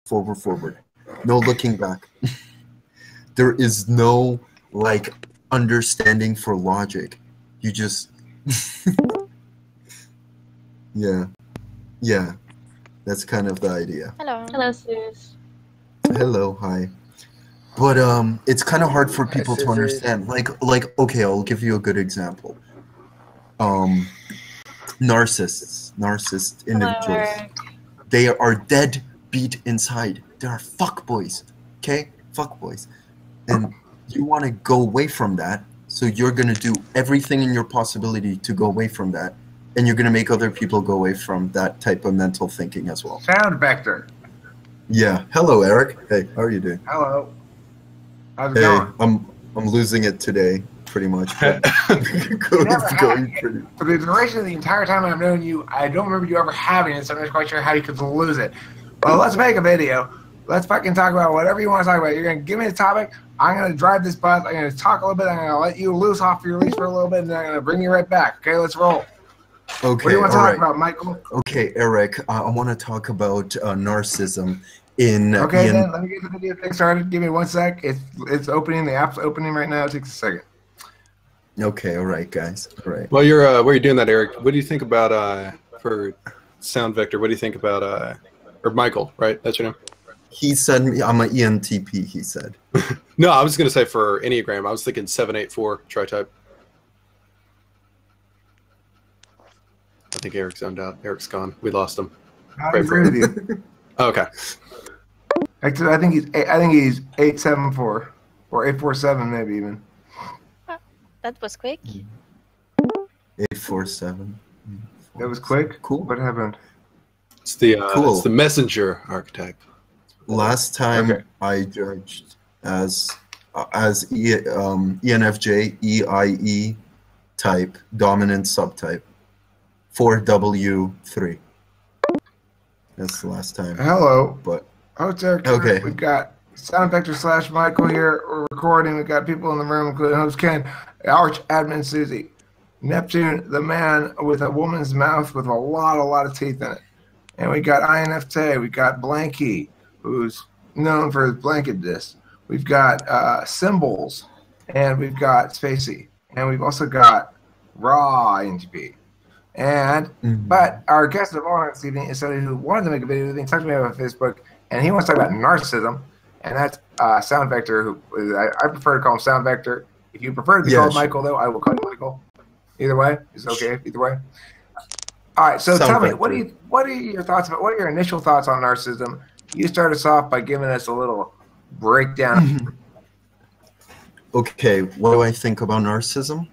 forward. No looking back. There is no like understanding for logic. You just yeah. That's kind of the idea. Hello, sis. Hello, hi. But it's kind of hard for people to understand. Like okay, I'll give you a good example. Narcissist individuals. They are dead beat inside. They are fuckboys. Okay? Fuckboys. And you want to go away from that, so you're going to do everything in your possibility to go away from that. And you're going to make other people go away from that type of mental thinking as well. Sound vector. Yeah. Hello, Eric. Hey, how are you doing? Hello. How's it going? I'm losing it today, pretty much. But going pretty. For the duration of the entire time I've known you, I don't remember you ever having it, so I'm not quite sure how you could lose it. Well, let's make a video. Let's fucking talk about whatever you want to talk about. You're going to give me the topic. I'm going to drive this bus. I'm going to talk a little bit. I'm going to let you loose off your leash for a little bit, and then I'm going to bring you right back. Okay, let's roll. Okay, what do you want to talk about, Michael? Okay, Eric, I want to talk about narcissism in... Okay, then let me get the video thing started. Give me 1 sec. It's opening. The app's opening right now. It takes a second. Okay, all right, guys. All right. While you're doing that, Eric, what do you think about, for Sound Vector, what do you think about, or Michael, right? That's your name? He said I'm an ENTP, he said. No, I was going to say for Enneagram. I was thinking 784 tri-type. I think Eric's zoned out. Eric's gone. We lost him. I agree with you. Okay. Actually, I think he's 874 or 847 maybe even. That was quick. 847. That was quick. Cool. What happened? It's the messenger archetype. Last time I judged as ENFJ EIE type dominant subtype 4W3. That's the last time. Hello. But Derek. Okay. We've got Sound Vector / Michael here. We're recording. We've got people in the room, including host Ken, Arch Admin Susie, Neptune, the man with a woman's mouth with a lot of teeth in it, and we got INFJ. We got Blanky, who's known for his blanketness. We've got Symbols, and we've got Spacey, and we've also got Raw INTP. And but our guest of honor this evening is somebody who wanted to make a video with me, talked to me about Facebook, and he wants to talk about narcissism, and that's Sound Vector. Who I prefer to call him Sound Vector. If you prefer to be called Michael, though, I will call you Michael. Either way, it's okay. Either way. All right. So tell me, what are your thoughts about? What are your initial thoughts on narcissism? You start us off by giving us a little breakdown. Okay, what do I think about narcissism?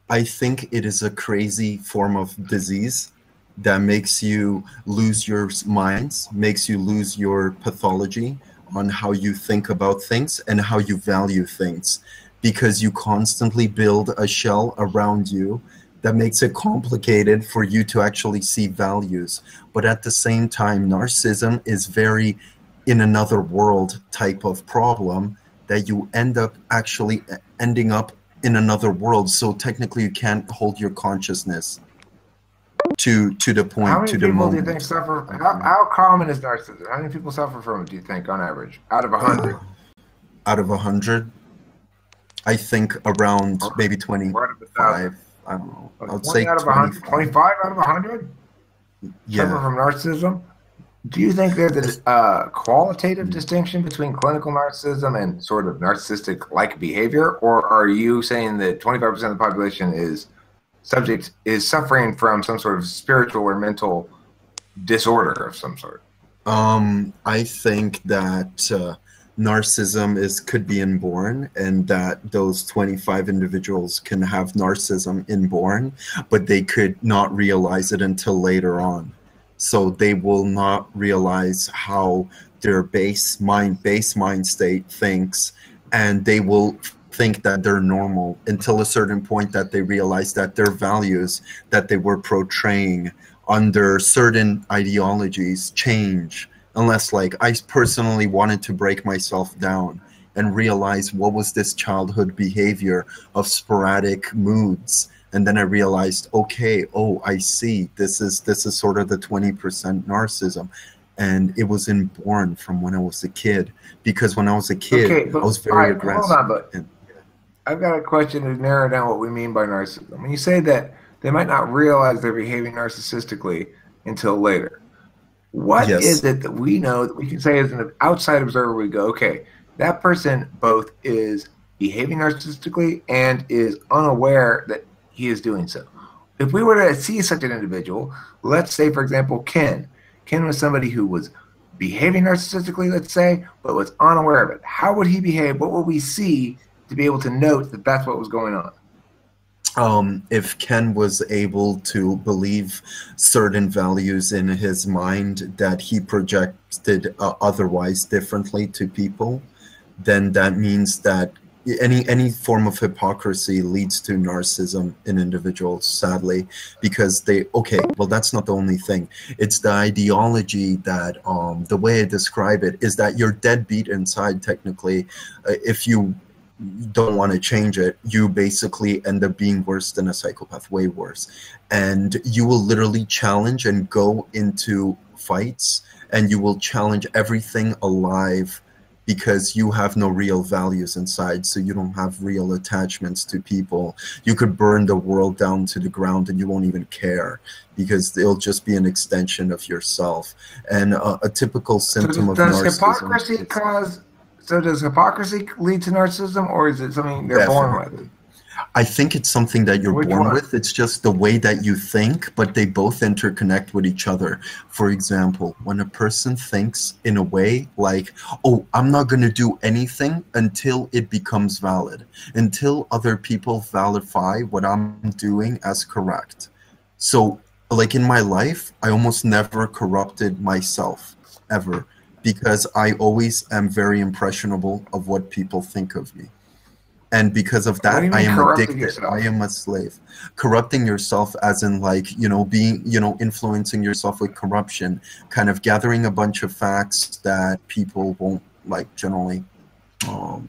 I think it is a crazy form of disease that makes you lose your minds, makes you lose your pathology on how you think about things and how you value things, because you constantly build a shell around you that makes it complicated for you to actually see values. But at the same time, narcissism is very in another world type of problem that you end up actually ending up in another world. So technically you can't hold your consciousness to the point, how many to the people moment. do you think suffer? How common is narcissism? How many people suffer from it, do you think, on average? Out of 100? Out of 100? I think around maybe 25. I don't know. I would say out of 100, 25 out of 100? Yeah. Suffer from narcissism? Do you think there's a qualitative distinction between clinical narcissism and sort of narcissistic-like behavior? Or are you saying that 25% of the population is suffering from some sort of spiritual or mental disorder of some sort? I think that narcissism could be inborn, and that those 25 individuals can have narcissism inborn, but they could not realize it until later on. So they will not realize how their base mind state thinks, and they will think that they're normal until a certain point that they realize that their values that they were portraying under certain ideologies change. Unless, like, I personally wanted to break myself down and realize what was this childhood behavior of sporadic moods. And then I realized, okay, I see. This is sort of the 20% narcissism. and it was inborn from when I was a kid. Because when I was a kid, I was very aggressive. Hold on, but I've got a question to narrow down what we mean by narcissism. When you say that they might not realize they're behaving narcissistically until later, what is it that we know that we can say as an outside observer? We go, okay, that person both is behaving narcissistically and is unaware that he is doing so. If we were to see such an individual, let's say, for example, Ken. Ken was somebody who was behaving narcissistically, let's say, but was unaware of it. How would he behave? What would we see to be able to note that that's what was going on? If Ken was able to believe certain values in his mind that he projected otherwise differently to people, then that means that any form of hypocrisy leads to narcissism in individuals, sadly, because that's not the only thing. It's the ideology that, the way I describe it is that you're deadbeat inside, technically. If you don't want to change it, you basically end up being worse than a psychopath, way worse. And you will literally challenge and go into fights, and you will challenge everything alive, because you have no real values inside, so you don't have real attachments to people. You could burn the world down to the ground and you won't even care, because it'll just be an extension of yourself. And a typical symptom of narcissism... Does hypocrisy lead to narcissism, or is it something they're born with? I think it's something that you're born with. It's just the way that you think, but they both interconnect with each other. For example, when a person thinks in a way like, oh, I'm not going to do anything until it becomes valid, until other people validate what I'm doing as correct. So, like in my life, I almost never corrupted myself, ever, because I always am very impressionable of what people think of me. And because of that, I am addicted. Yourself? I am a slave. Corrupting yourself as in influencing yourself with corruption, kind of gathering a bunch of facts that people won't like generally. How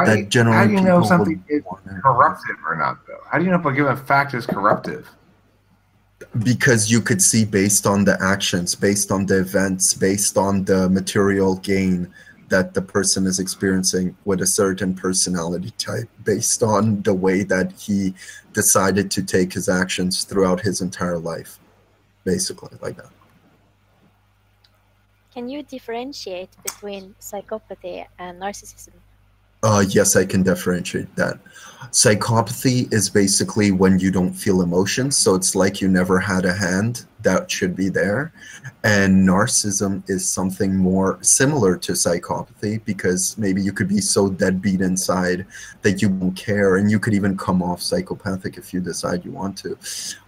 do you know something is corruptive or not, though? How do you know if a given fact is corruptive? Because you could see based on the actions, based on the events, based on the material gain that the person is experiencing with a certain personality type, based on the way that he decided to take his actions throughout his entire life, basically, like that. Can you differentiate between psychopathy and narcissism? Yes, I can differentiate that. Psychopathy is basically when you don't feel emotions, so it's like you never had a hand that should be there. And narcissism is something more similar to psychopathy, because maybe you could be so deadbeat inside that you won't care, and you could even come off psychopathic if you decide you want to.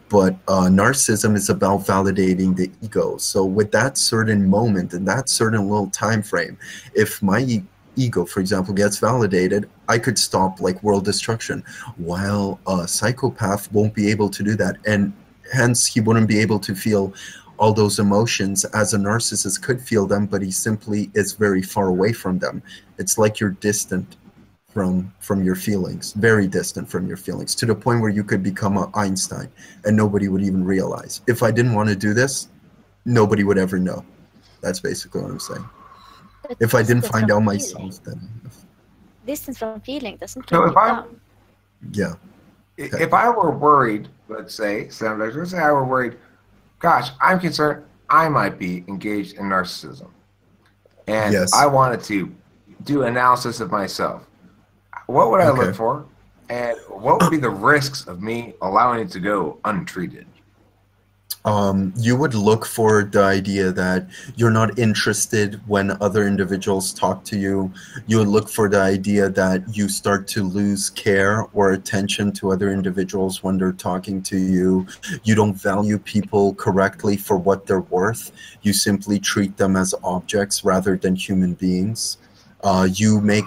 But narcissism is about validating the ego. So with that certain moment and that certain little time frame, if my ego, for example, gets validated, I could stop like world destruction, while a psychopath won't be able to do that, and hence he wouldn't be able to feel all those emotions as a narcissist could feel them, but he simply is very far away from them. It's like you're distant from your feelings, very distant from your feelings, to the point where you could become an Einstein and nobody would even realize. If I didn't want to do this, nobody would ever know. That's basically what I'm saying. But if I didn't find out myself, then... Distance from feeling doesn't get down. Yeah. If I were worried, let's say I were worried, gosh, I'm concerned I might be engaged in narcissism. And I wanted to do analysis of myself. What would I look for? And what would be the risks of me allowing it to go untreated? You would look for the idea that you're not interested when other individuals talk to you. You would look for the idea that you start to lose care or attention to other individuals when they're talking to you. You don't value people correctly for what they're worth. You simply treat them as objects rather than human beings. You make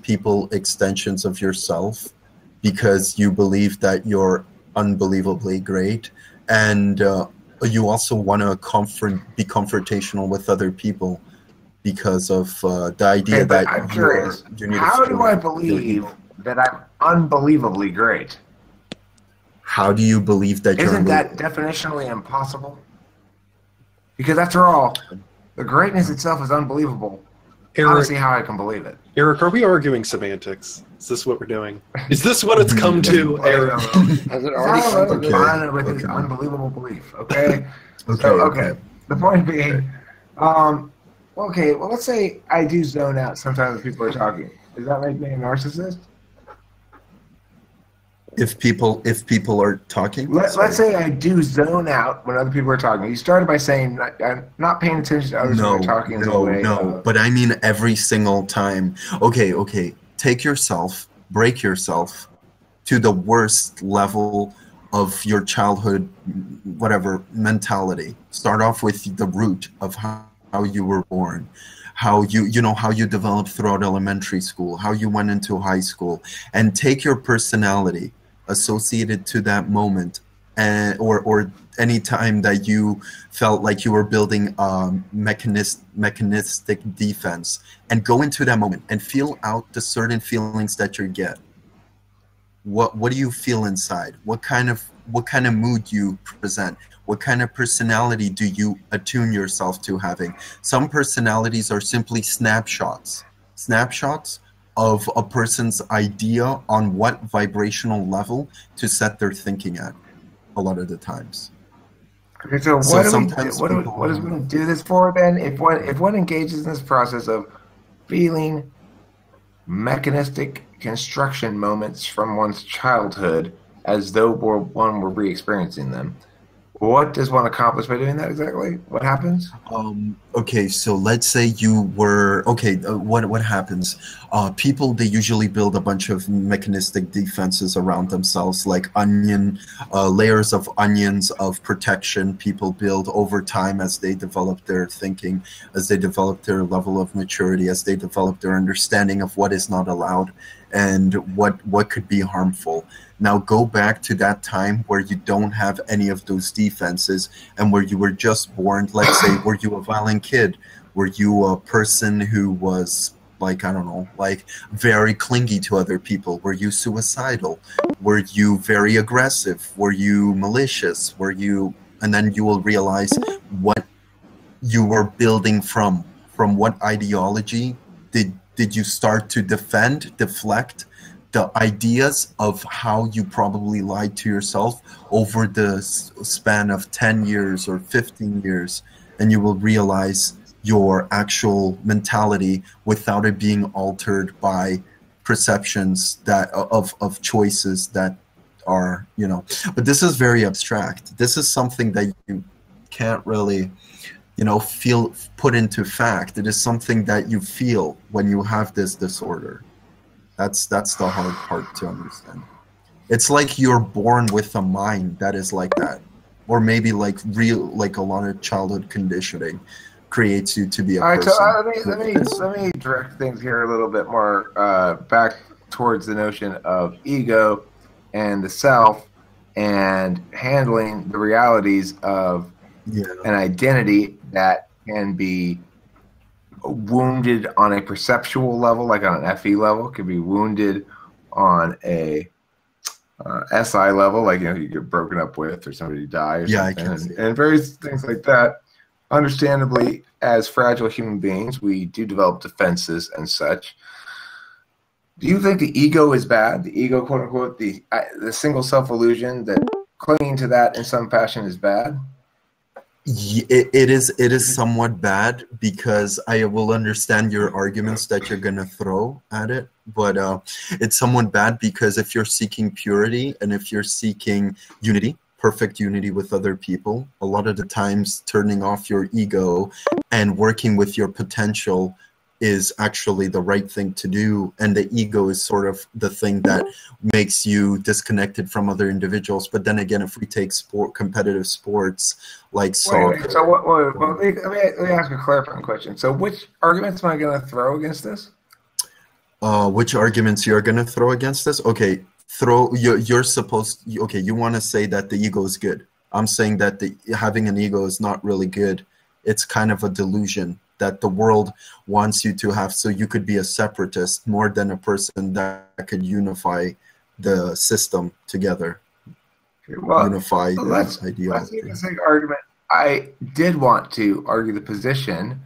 people extensions of yourself because you believe that you're unbelievably great, and you also want to be confrontational with other people because of the idea that I'm curious. How do I believe that I'm unbelievably great? How do you believe that you're unbelievable? Isn't that definitionally impossible? Because after all, the greatness itself is unbelievable. I don't see how I can believe it. Eric, are we arguing semantics? Is this what we're doing? Is this what it's come to, Eric? Has it already come to with his unbelievable belief? Okay. Okay. The point being, okay. Well, let's say I do zone out sometimes when people are talking. Does that make me a narcissist? If people are talking, let's say I do zone out when other people are talking. You started by saying I'm not paying attention to others when they're talking. No. But I mean every single time. Okay. Take yourself, break yourself to the worst level of your childhood, whatever mentality. Start off with the root of how you were born, how how you developed throughout elementary school, how you went into high school, and take your personality associated to that moment, or any time that you felt like you were building a mechanistic defense, and go into that moment and feel out the certain feelings that you get. What do you feel inside? What kind of mood you present? What kind of personality do you attune yourself to having? Some personalities are simply snapshots of a person's idea on what vibrational level to set their thinking at a lot of the times. Okay, so what is we do this for then? If one engages in this process of feeling mechanistic construction moments from one's childhood as though one were re-experiencing them, what does one accomplish by doing that exactly? What happens? Okay, so let's say you were what happens? People, they usually build a bunch of mechanistic defenses around themselves, like layers of onions of protection. People build over time as they develop their thinking, as they develop their level of maturity, as they develop their understanding of what is not allowed and what could be harmful. Now go back to that time where you don't have any of those defenses and where you were just born. Let's say, were you a violent kid? Were you a person who was very clingy to other people? Were you suicidal? Were you very aggressive? Were you malicious? And then you will realize what you were building from what ideology did you start to deflect the ideas of how you probably lied to yourself over the span of 10 years or 15 years, and you will realize your actual mentality without it being altered by perceptions that of choices that are, but this is very abstract. This is something that you can't really feel put into fact. It is something that you feel when you have this disorder. That's the hard part to understand. It's like you're born with a mind that is like that, or maybe like a lot of childhood conditioning creates you to be a person. All right, so let me direct things here a little bit more back towards the notion of ego and the self and handling the realities of an identity that can be wounded on a perceptual level, like on an FE level, could be wounded on a SI level, like you get broken up with or somebody dies, and various things like that. Understandably, as fragile human beings, we do develop defenses and such. Do you think the ego is bad? The ego, quote unquote, the single self illusion, that clinging to that in some fashion is bad? It is somewhat bad, because I will understand your arguments that you're going to throw at it, but it's somewhat bad because if you're seeking purity and if you're seeking unity, perfect unity with other people, a lot of the times turning off your ego and working with your potential is actually the right thing to do, and the ego is sort of the thing that makes you disconnected from other individuals. But then again, if we take competitive sports like soccer, let me ask a clarifying question. So which arguments am I going to throw against this? Which arguments you're going to throw against this? Okay, you want to say that the ego is good. I'm saying that having an ego is not really good. It's kind of a delusion that the world wants you to have, so you could be a separatist more than a person that could unify the system together. Well, unify let's ideology. take this argument I did want to argue the position